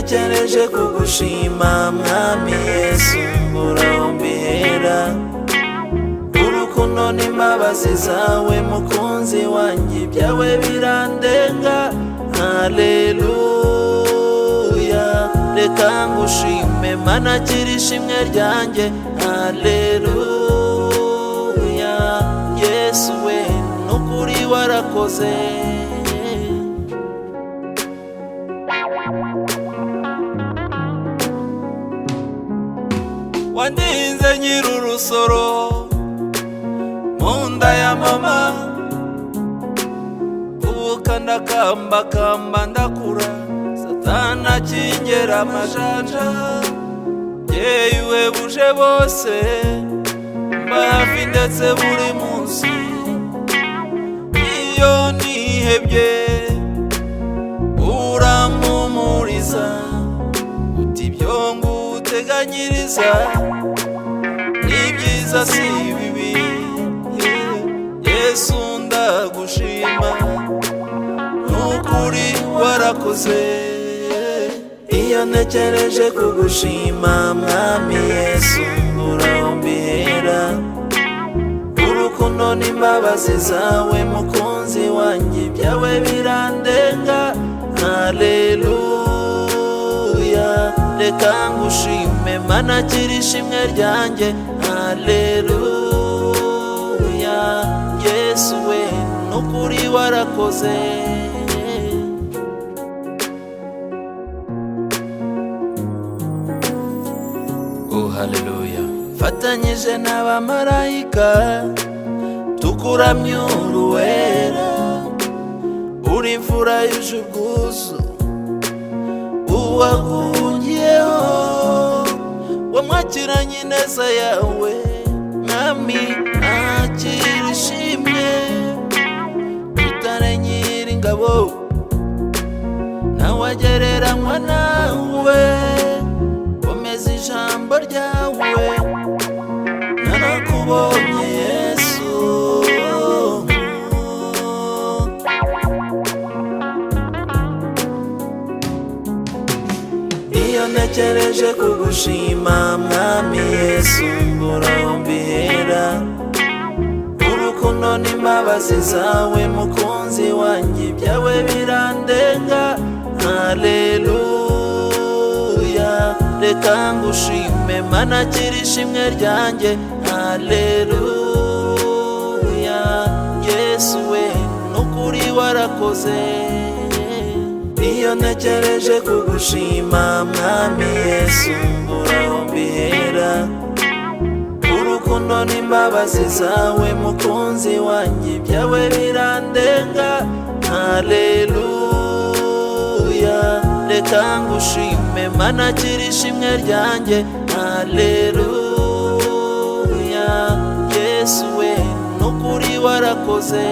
ntekereje kugushima mwami Yesu mbura mbihera urukundo n'imbabazi zawe mukunzi wanjye ibyawe birandenga haleluya reka ngushime mana kirishimwe ryanjye haleluya Yesu we nukuri warakoze wandinze nyir'urusoro mu nda ya mama ubuka ndakambakamba ndakura satana akingera amajanja yewe buje bose mba hafi ndetse buri munsi iyo nihebye urampumuriza uti ibyo nguteganyiriza ni byiza si bibi Yesu ndagushima nukuri warakoze iyo ntekereje kugushima mwami Yesu mbura mbihera urukundo n'imbabazi zawe mukunzi wanjye ibyawe birandenga haleluya reka ngushime mana kirishimwe ryanjye haleluya Yesu we nukuri warakoze oh haleluya fatanyije n'abamarayika tukuramya uruwera uri imfura yuje ubwuzu uwagugiyeho wamwakiranye ineza yawe mwami akira ishimwe utare nyir'ingabo nawe agereranywa nawe komeza ijambo ryawe narakubonye Yesu iyo ntekereje kugushima mwami Yesu mbura mbihera urukundo n'imbabazi zawe mukunzi wanjye ibyawe birandenga haleluya reka ngushime mana kirishimwe ryanjye haleluya Yesu we nukuri warakoze iyo ntekereje kugushima mwami Yesu mbura mbihera urukundo n'imbabazi zawe mukunzi wanjye ibyawe birandenga haleluya reka ngushime mana kirishimwe ryanjye haleluya Yesu we nukuri warakoze